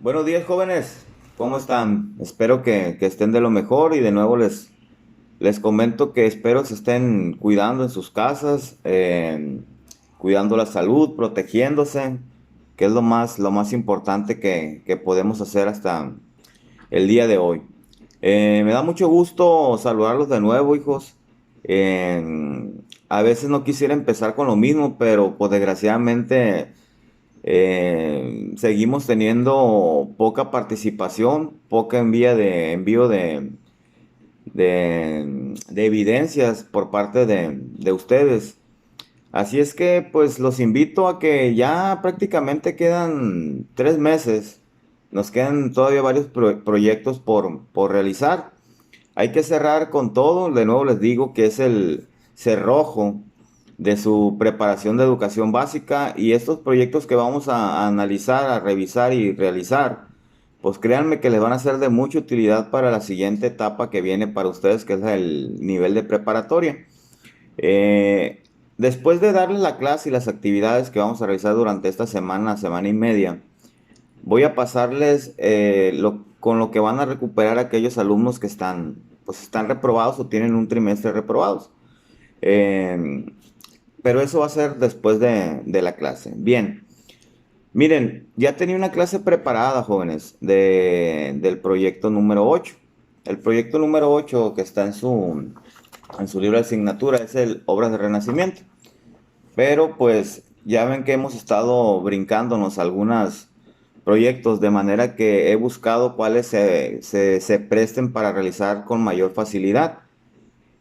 Buenos días, jóvenes. ¿Cómo están? Espero que estén de lo mejor y de nuevo les comento que espero se estén cuidando en sus casas, cuidando la salud, protegiéndose, que es lo más importante que podemos hacer hasta el día de hoy. Me da mucho gusto saludarlos de nuevo, hijos. A veces no quisiera empezar con lo mismo, pero pues desgraciadamente seguimos teniendo poca participación, poca envío de evidencias por parte de ustedes. Así es que pues los invito a que ya prácticamente quedan 3 meses. Nos quedan todavía varios proyectos por realizar. Hay que cerrar con todo. De nuevo les digo que es el cerrojo de su preparación de educación básica, y estos proyectos que vamos a analizar, a revisar y realizar, pues créanme que les van a ser de mucha utilidad para la siguiente etapa que viene para ustedes, que es el nivel de preparatoria. Eh, Después de darles la clase y las actividades que vamos a realizar durante esta semana, semana y media, voy a pasarles con lo que van a recuperar aquellos alumnos que pues están reprobados o tienen un trimestre reprobados. Eh, pero eso va a ser después de la clase. Bien, miren, ya tenía una clase preparada, jóvenes, del proyecto número 8. El proyecto número 8 que está en su libro de asignatura es el Obras de Renacimiento. Pero pues ya ven que hemos estado brincándonos algunos proyectos, de manera que he buscado cuáles se presten para realizar con mayor facilidad.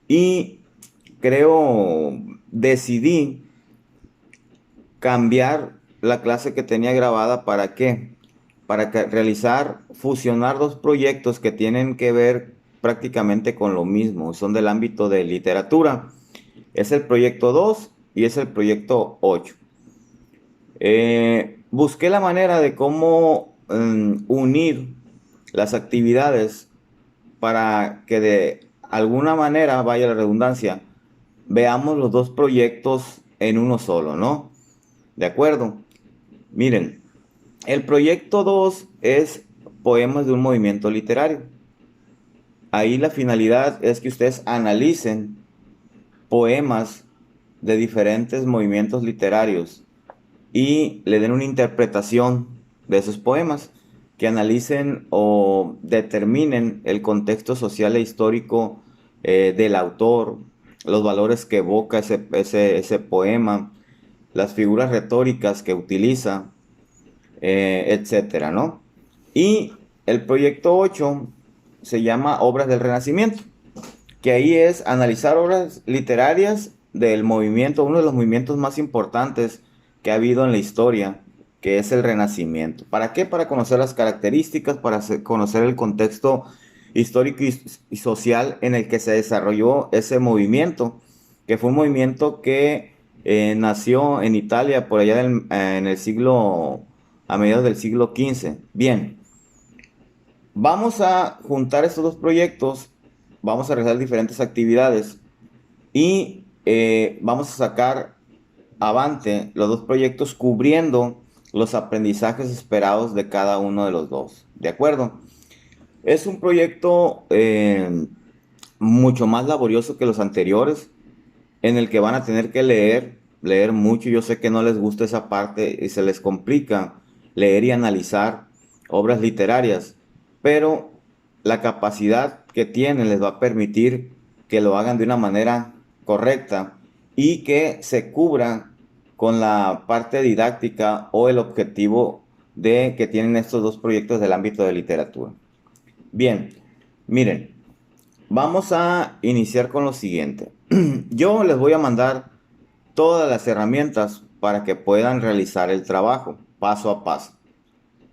Y decidí cambiar la clase que tenía grabada. ¿Para qué? Para realizar, fusionar dos proyectos que tienen que ver prácticamente con lo mismo, son del ámbito de literatura. Es el proyecto 2 y es el proyecto 8. Busqué la manera de cómo unir las actividades para que de alguna manera, vaya la redundancia, veamos los dos proyectos en uno solo, ¿no? ¿De acuerdo? Miren, el proyecto 2 es poemas de un movimiento literario. Ahí la finalidad es que ustedes analicen poemas de diferentes movimientos literarios y le den una interpretación de esos poemas, que analicen o determinen el contexto social e histórico del autor, los valores que evoca ese poema, las figuras retóricas que utiliza, etcétera, ¿no? Y el proyecto 8 se llama Obras del Renacimiento, que ahí es analizar obras literarias del movimiento, uno de los movimientos más importantes que ha habido en la historia, que es el Renacimiento. ¿Para qué? Para conocer las características, para conocer el contexto histórico y social en el que se desarrolló ese movimiento, que fue un movimiento que nació en Italia por allá en el siglo, a mediados del siglo XV. Bien, vamos a juntar estos dos proyectos, vamos a realizar diferentes actividades y vamos a sacar avante los dos proyectos cubriendo los aprendizajes esperados de cada uno de los dos. ¿De acuerdo? Es un proyecto mucho más laborioso que los anteriores, en el que van a tener que leer mucho. Yo sé que no les gusta esa parte y se les complica leer y analizar obras literarias, pero la capacidad que tienen les va a permitir que lo hagan de una manera correcta y que se cubran con la parte didáctica o el objetivo de que tienen estos dos proyectos del ámbito de literatura. Bien, miren, vamos a iniciar con lo siguiente. Yo les voy a mandar todas las herramientas para que puedan realizar el trabajo paso a paso.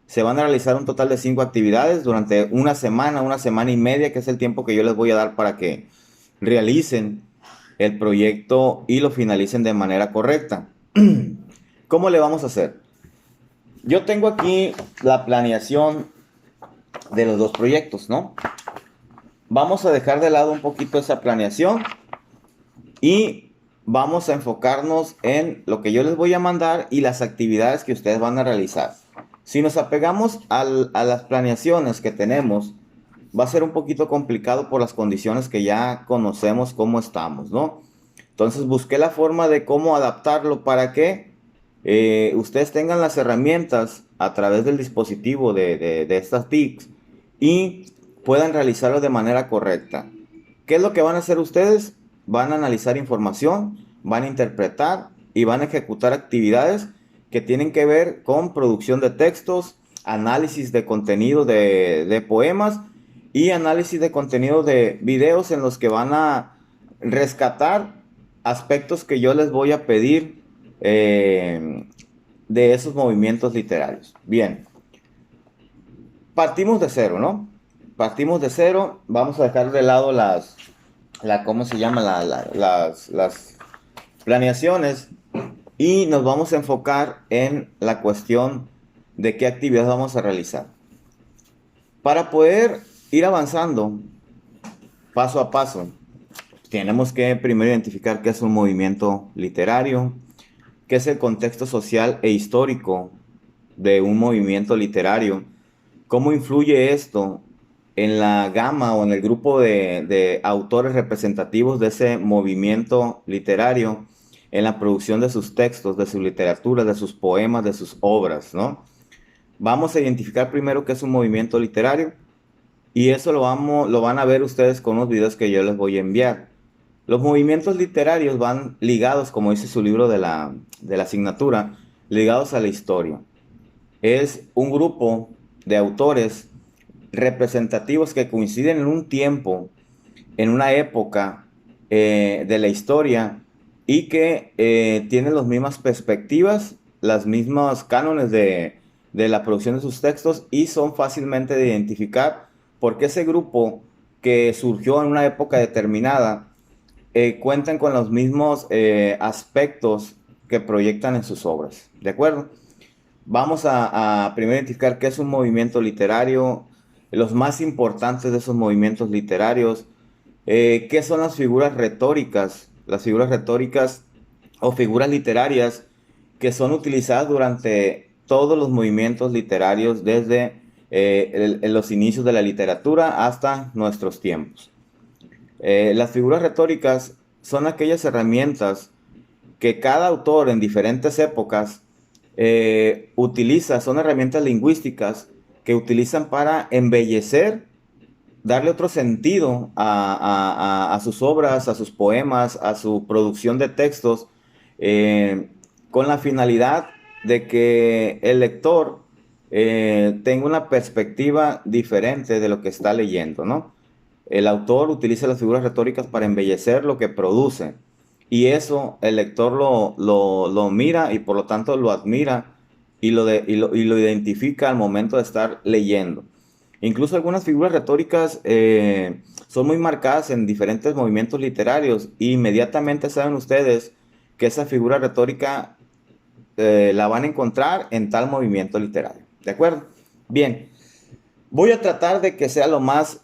Se van a realizar un total de 5 actividades durante una semana y media, que es el tiempo que yo les voy a dar para que realicen el proyecto y lo finalicen de manera correcta. ¿Cómo le vamos a hacer? Yo tengo aquí la planeación de los dos proyectos, ¿no? Vamos a dejar de lado un poquito esa planeación y vamos a enfocarnos en lo que yo les voy a mandar y las actividades que ustedes van a realizar. Si nos apegamos a las planeaciones que tenemos, va a ser un poquito complicado por las condiciones que ya conocemos cómo estamos, ¿no? Entonces busqué la forma de cómo adaptarlo para que ustedes tengan las herramientas a través del dispositivo de estas TICs y puedan realizarlo de manera correcta. ¿Qué es lo que van a hacer ustedes? Van a analizar información, van a interpretar y van a ejecutar actividades que tienen que ver con producción de textos, análisis de contenido de poemas y análisis de contenido de videos en los que van a rescatar aspectos que yo les voy a pedir de esos movimientos literarios. Bien, partimos de cero, ¿no? Partimos de cero, vamos a dejar de lado ¿cómo se llama? Las planeaciones y nos vamos a enfocar en la cuestión de qué actividades vamos a realizar. Para poder ir avanzando paso a paso, tenemos que primero identificar qué es un movimiento literario, qué es el contexto social e histórico de un movimiento literario, cómo influye esto en la gama o en el grupo de autores representativos de ese movimiento literario, en la producción de sus textos, de su literatura, de sus poemas, de sus obras, ¿no? Vamos a identificar primero qué es un movimiento literario y eso lo van a ver ustedes con los videos que yo les voy a enviar. Los movimientos literarios van ligados, como dice su libro de la asignatura, ligados a la historia. Es un grupo de autores representativos que coinciden en un tiempo, en una época de la historia y que tienen las mismas perspectivas, las mismas cánones de la producción de sus textos y son fácilmente de identificar porque ese grupo que surgió en una época determinada cuentan con los mismos aspectos que proyectan en sus obras. ¿De acuerdo? Vamos a primero identificar qué es un movimiento literario, los más importantes de esos movimientos literarios, qué son las figuras retóricas o figuras literarias que son utilizadas durante todos los movimientos literarios desde los inicios de la literatura hasta nuestros tiempos. Las figuras retóricas son aquellas herramientas que cada autor en diferentes épocas utiliza, son herramientas lingüísticas que utilizan para embellecer, darle otro sentido a sus obras, a sus poemas, a su producción de textos, con la finalidad de que el lector tenga una perspectiva diferente de lo que está leyendo, ¿no? El autor utiliza las figuras retóricas para embellecer lo que produce. Y eso el lector lo mira y por lo tanto lo admira y lo identifica al momento de estar leyendo. Incluso algunas figuras retóricas son muy marcadas en diferentes movimientos literarios. E inmediatamente saben ustedes que esa figura retórica la van a encontrar en tal movimiento literario. ¿De acuerdo? Bien. Voy a tratar de que sea lo más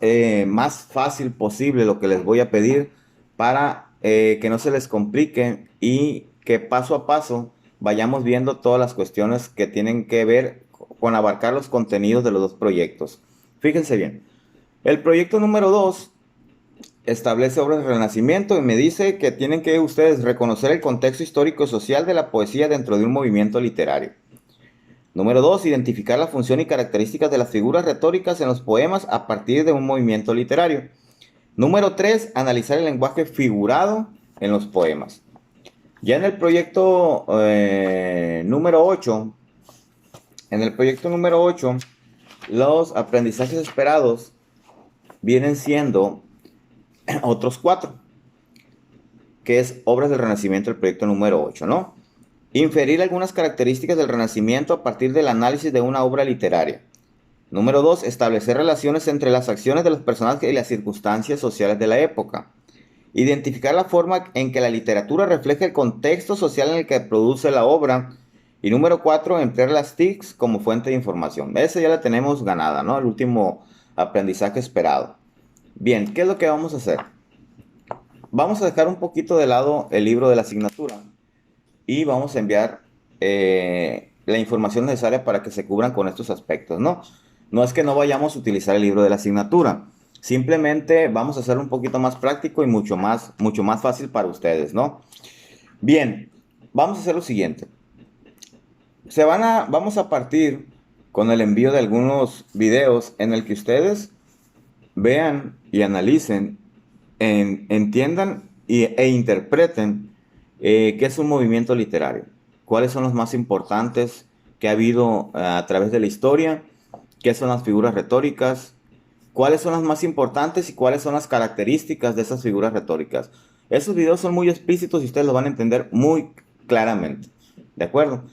fácil posible lo que les voy a pedir para que no se les complique y que paso a paso vayamos viendo todas las cuestiones que tienen que ver con abarcar los contenidos de los dos proyectos. Fíjense bien, el proyecto número 2 establece obras del Renacimiento y me dice que tienen que ustedes reconocer el contexto histórico y social de la poesía dentro de un movimiento literario. Número 2, identificar la función y características de las figuras retóricas en los poemas a partir de un movimiento literario. Número 3, analizar el lenguaje figurado en los poemas. Ya en el proyecto número 8, los aprendizajes esperados vienen siendo otros 4, que es obras del Renacimiento, el proyecto número 8, ¿no? Inferir algunas características del Renacimiento a partir del análisis de una obra literaria. Número 2. Establecer relaciones entre las acciones de los personajes y las circunstancias sociales de la época. Identificar la forma en que la literatura refleja el contexto social en el que produce la obra. Y número 4. Emplear las TICs como fuente de información. Esa ya la tenemos ganada, ¿no? El último aprendizaje esperado. Bien, ¿qué es lo que vamos a hacer? Vamos a dejar un poquito de lado el libro de la asignatura. Y vamos a enviar la información necesaria para que se cubran con estos aspectos, ¿no? No es que no vayamos a utilizar el libro de la asignatura, simplemente vamos a hacer un poquito más práctico y mucho más fácil para ustedes, ¿no? Bien, vamos a hacer lo siguiente. Vamos a partir con el envío de algunos videos en el que ustedes vean y analicen, entiendan e interpreten qué es un movimiento literario, cuáles son los más importantes que ha habido a través de la historia, qué son las figuras retóricas, cuáles son las más importantes y cuáles son las características de esas figuras retóricas. Esos videos son muy explícitos y ustedes lo van a entender muy claramente, ¿de acuerdo?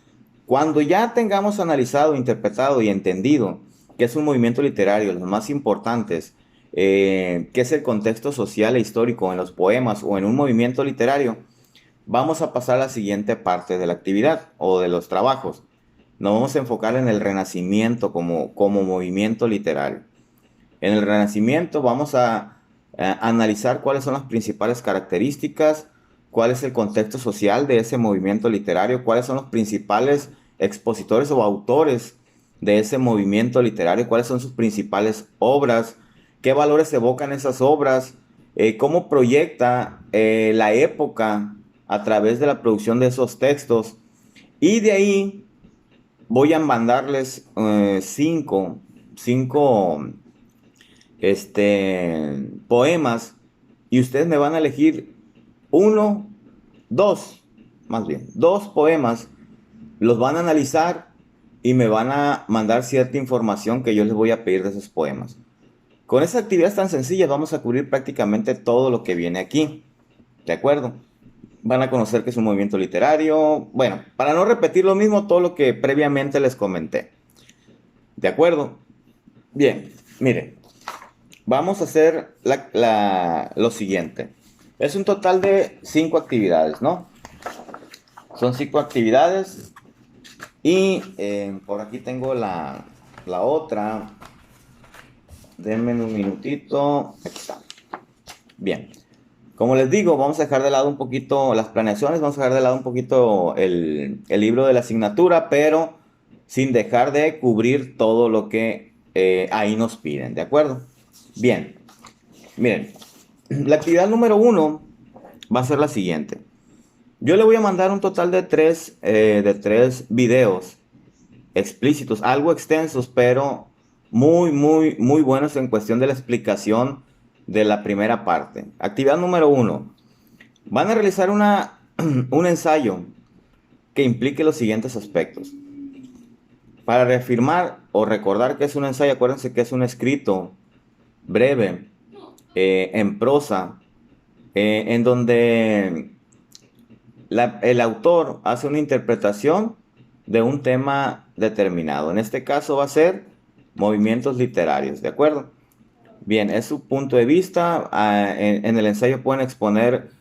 Cuando ya tengamos analizado, interpretado y entendido qué es un movimiento literario, los más importantes, qué es el contexto social e histórico en los poemas o en un movimiento literario, vamos a pasar a la siguiente parte de la actividad o de los trabajos. Nos vamos a enfocar en el Renacimiento como movimiento literario. En el Renacimiento vamos a analizar cuáles son las principales características, cuál es el contexto social de ese movimiento literario, cuáles son los principales expositores o autores de ese movimiento literario, cuáles son sus principales obras, qué valores evocan esas obras, cómo proyecta la época a través de la producción de esos textos. Y de ahí voy a mandarles cinco poemas y ustedes me van a elegir dos poemas, los van a analizar y me van a mandar cierta información que yo les voy a pedir de esos poemas. Con esa actividad tan sencilla vamos a cubrir prácticamente todo lo que viene aquí, ¿de acuerdo? Van a conocer qué es un movimiento literario, bueno, para no repetir lo mismo, todo lo que previamente les comenté, ¿de acuerdo? Bien, miren. Vamos a hacer lo siguiente. Es un total de 5 actividades, ¿no? Son 5 actividades. Y por aquí tengo la otra. Denme un minutito. Aquí está. Bien. Como les digo, vamos a dejar de lado un poquito las planeaciones. Vamos a dejar de lado un poquito el libro de la asignatura. Pero sin dejar de cubrir todo lo que ahí nos piden. ¿De acuerdo? Bien, miren, la actividad número 1 va a ser la siguiente. Yo le voy a mandar un total de tres videos explícitos, algo extensos, pero muy buenos en cuestión de la explicación de la primera parte. Actividad número 1. Van a realizar un ensayo que implique los siguientes aspectos. Para reafirmar o recordar que es un ensayo, acuérdense que es un escrito breve, en prosa, en donde el autor hace una interpretación de un tema determinado. En este caso va a ser movimientos literarios, ¿de acuerdo? Bien, es su punto de vista. En el ensayo pueden exponer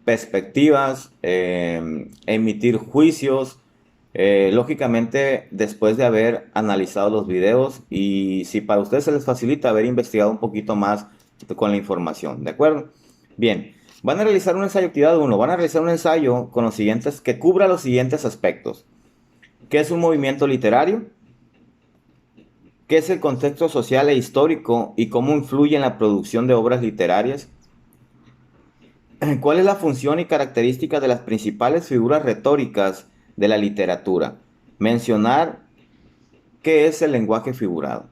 perspectivas, emitir juicios, lógicamente después de haber analizado los videos y si para ustedes se les facilita haber investigado un poquito más con la información, ¿de acuerdo? Bien, van a realizar un ensayo, actividad 1, van a realizar un ensayo con los siguientes, que cubra los siguientes aspectos. ¿Qué es un movimiento literario? ¿Qué es el contexto social e histórico y cómo influye en la producción de obras literarias? ¿Cuál es la función y característica de las principales figuras retóricas de la literatura? Mencionar qué es el lenguaje figurado.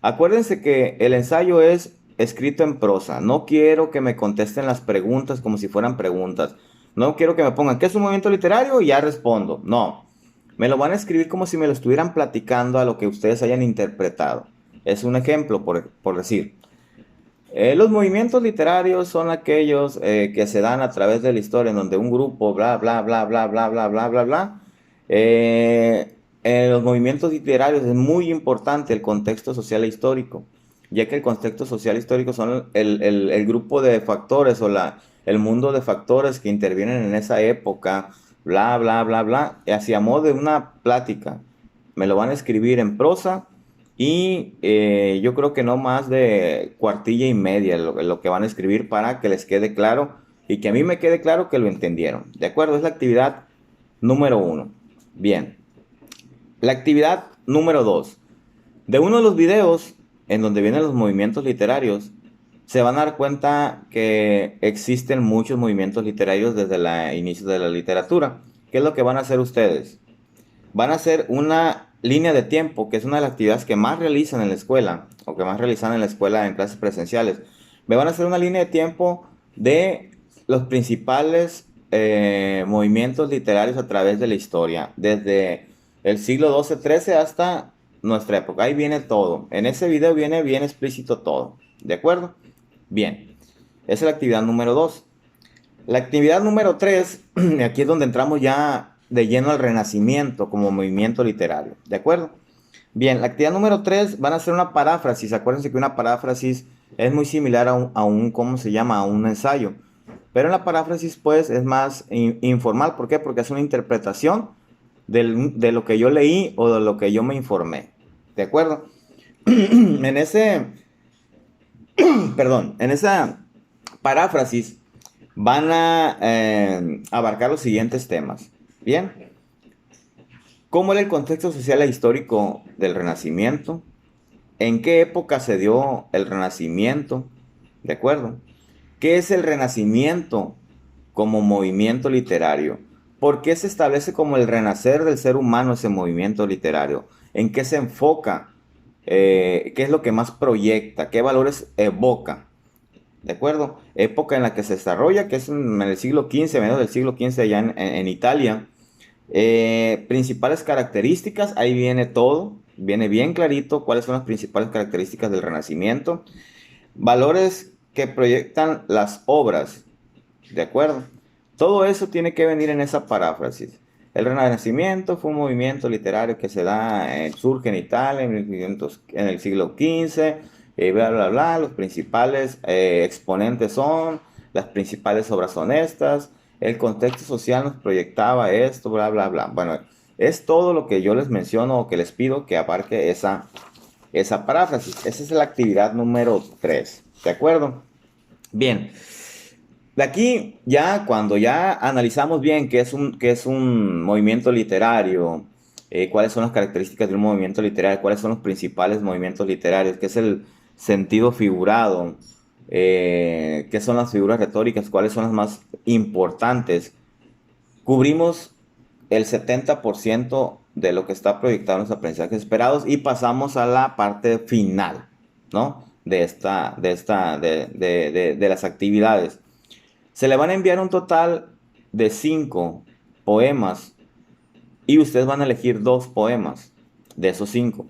Acuérdense que el ensayo es escrito en prosa. No quiero que me contesten las preguntas como si fueran preguntas. No quiero que me pongan ¿qué es un movimiento literario? Y ya respondo. No. Me lo van a escribir como si me lo estuvieran platicando a lo que ustedes hayan interpretado. Es un ejemplo, por decir. Los movimientos literarios son aquellos que se dan a través de la historia en donde un grupo, bla, bla, bla, bla, bla, bla, bla, bla, bla. En los movimientos literarios es muy importante el contexto social e histórico, ya que el contexto social e histórico son el grupo de factores o el mundo de factores que intervienen en esa época, bla, bla, bla, bla, y así a modo de una plática. Me lo van a escribir en prosa. Y yo creo que no más de cuartilla y media lo que van a escribir para que les quede claro y que a mí me quede claro que lo entendieron. ¿De acuerdo? Es la actividad número 1. Bien. La actividad número 2. De uno de los videos en donde vienen los movimientos literarios, se van a dar cuenta que existen muchos movimientos literarios desde el inicio de la literatura. ¿Qué es lo que van a hacer ustedes? Van a hacer una línea de tiempo, que es una de las actividades que más realizan en la escuela, o que más realizan en la escuela en clases presenciales. Me van a hacer una línea de tiempo de los principales movimientos literarios a través de la historia, desde el siglo XII-XIII hasta nuestra época. Ahí viene todo. En ese video viene bien explícito todo. ¿De acuerdo? Bien. Esa es la actividad número 2. La actividad número 3, aquí es donde entramos ya de lleno al Renacimiento como movimiento literario. ¿De acuerdo? Bien, la actividad número 3 van a ser una paráfrasis. Acuérdense que una paráfrasis es muy similar a un ¿cómo se llama? A un ensayo. Pero en la paráfrasis, pues, es más informal. ¿Por qué? Porque es una interpretación de lo que yo leí o de lo que yo me informé. ¿De acuerdo? En ese, perdón, en esa paráfrasis van a abarcar los siguientes temas. Bien, ¿cómo era el contexto social e histórico del Renacimiento? ¿En qué época se dio el Renacimiento? ¿De acuerdo? ¿Qué es el Renacimiento como movimiento literario? ¿Por qué se establece como el renacer del ser humano ese movimiento literario? ¿En qué se enfoca? ¿Qué es lo que más proyecta? ¿Qué valores evoca? ¿De acuerdo? Época en la que se desarrolla, que es en el siglo XV, mediados del siglo XV allá en Italia. Principales características, ahí viene todo, viene bien clarito cuáles son las principales características del Renacimiento. Valores que proyectan las obras, ¿de acuerdo? Todo eso tiene que venir en esa paráfrasis. El Renacimiento fue un movimiento literario que se da, surge en Italia en el siglo XV, bla, bla, bla. Los principales exponentes son, las principales obras son estas, el contexto social nos proyectaba esto, bla, bla, bla. Bueno, es todo lo que yo les menciono o que les pido que abarque esa paráfrasis. Esa es la actividad número 3, ¿de acuerdo? Bien. De aquí, ya cuando ya analizamos bien qué es un movimiento literario, cuáles son las características de un movimiento literario, cuáles son los principales movimientos literarios, qué es el sentido figurado, qué son las figuras retóricas, cuáles son las más importantes, cubrimos el 70% de lo que está proyectado en los aprendizajes esperados y pasamos a la parte final, ¿no? De las actividades. Se le van a enviar un total de 5 poemas y ustedes van a elegir 2 poemas de esos 5.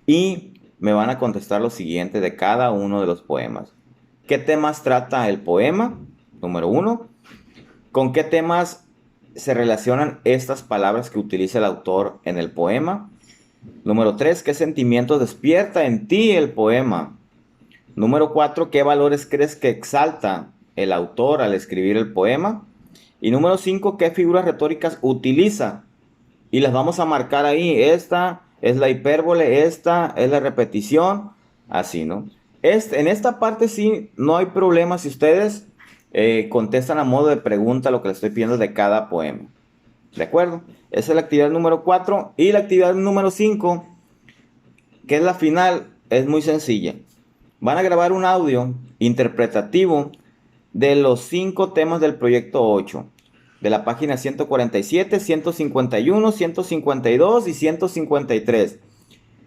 Y me van a contestar lo siguiente de cada uno de los poemas. ¿Qué temas trata el poema? Número 1. ¿Con qué temas se relacionan estas palabras que utiliza el autor en el poema? Número 3. ¿Qué sentimientos despierta en ti el poema? Número 4. ¿Qué valores crees que exalta el autor al escribir el poema? Y número 5. ¿Qué figuras retóricas utiliza? Y las vamos a marcar ahí. Esta es la hipérbole, esta es la repetición, así, ¿no? En esta parte sí, no hay problema si ustedes contestan a modo de pregunta lo que les estoy pidiendo de cada poema. ¿De acuerdo? Esa es la actividad número 4. Y la actividad número 5, que es la final, es muy sencilla. Van a grabar un audio interpretativo de los 5 temas del proyecto 8, de la página 147, 151, 152 y 153.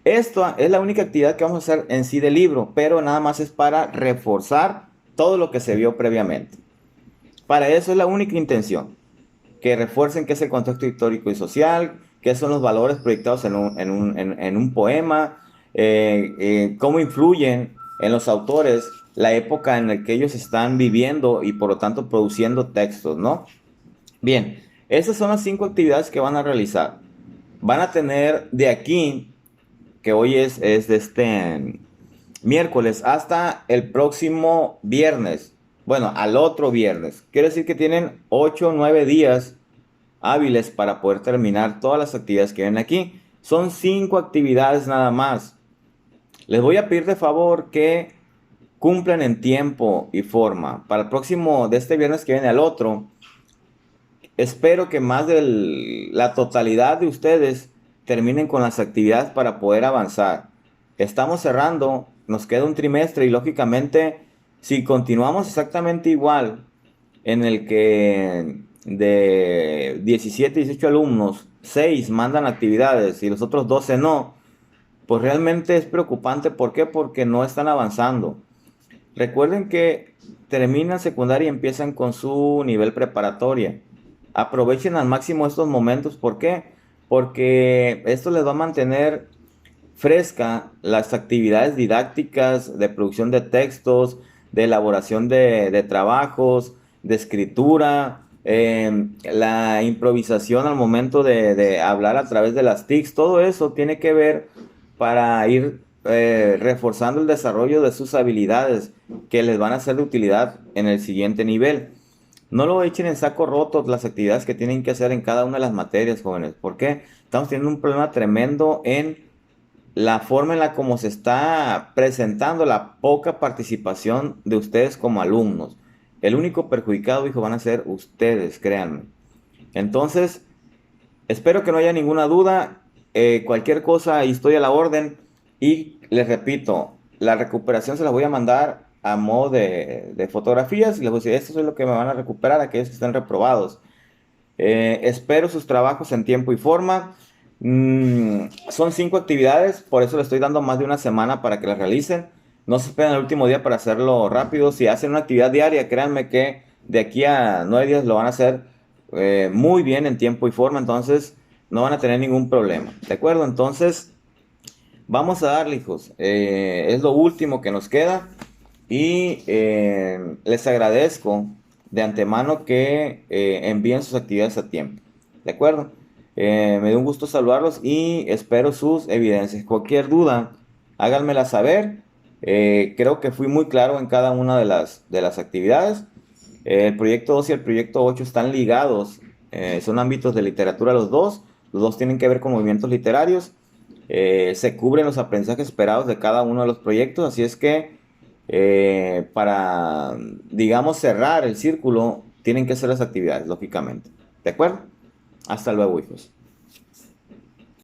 Esta es la única actividad que vamos a hacer en sí del libro, pero nada más es para reforzar todo lo que se vio previamente. Para eso es la única intención, que refuercen qué es el contexto histórico y social, qué son los valores proyectados en un poema, cómo influyen en los autores la época en la que ellos están viviendo y por lo tanto produciendo textos, ¿no? Bien, esas son las 5 actividades que van a realizar. Van a tener de aquí, que hoy es de este miércoles, hasta el próximo viernes. Bueno, al otro viernes. Quiere decir que tienen 8 o 9 días hábiles para poder terminar todas las actividades que ven aquí. Son 5 actividades nada más. Les voy a pedir de favor que cumplan en tiempo y forma. Para el próximo, de este viernes que viene al otro, espero que más de la totalidad de ustedes terminen con las actividades para poder avanzar. Estamos cerrando, nos queda un trimestre y lógicamente si continuamos exactamente igual en el que de 17, 18 alumnos, 6 mandan actividades y los otros 12 no, pues realmente es preocupante. ¿Por qué? Porque no están avanzando. Recuerden que terminan secundaria y empiezan con su nivel preparatoria. Aprovechen al máximo estos momentos. ¿Por qué? Porque esto les va a mantener fresca las actividades didácticas de producción de textos, de elaboración de trabajos, de escritura, la improvisación al momento de hablar a través de las TICs. Todo eso tiene que ver para ir reforzando el desarrollo de sus habilidades que les van a ser de utilidad en el siguiente nivel. No lo echen en saco roto las actividades que tienen que hacer en cada una de las materias, jóvenes. ¿Por qué? Estamos teniendo un problema tremendo en la forma en la como se está presentando la poca participación de ustedes como alumnos. El único perjudicado, hijo, van a ser ustedes, créanme. Entonces, espero que no haya ninguna duda. Cualquier cosa, ahí estoy a la orden. Y les repito, la recuperación se la voy a mandar a modo de fotografías. Y les voy a decir, esto es lo que me van a recuperar aquellos que están reprobados. Espero sus trabajos en tiempo y forma. Son 5 actividades, por eso le estoy dando más de una semana para que las realicen. No se esperen el último día para hacerlo rápido. Si hacen una actividad diaria, créanme que de aquí a 9 días lo van a hacer muy bien en tiempo y forma. Entonces no van a tener ningún problema. ¿De acuerdo? Entonces vamos a darle, hijos. Es lo último que nos queda. Y les agradezco de antemano que envíen sus actividades a tiempo. ¿De acuerdo? Me dio un gusto saludarlos y espero sus evidencias. Cualquier duda, háganmela saber. Creo que fui muy claro en cada una de las actividades. El proyecto 2 y el proyecto 8 están ligados. Son ámbitos de literatura los dos. Los dos tienen que ver con movimientos literarios. Se cubren los aprendizajes esperados de cada uno de los proyectos. Así es que para, digamos, cerrar el círculo, tienen que hacer las actividades, lógicamente. ¿De acuerdo? Hasta luego, hijos.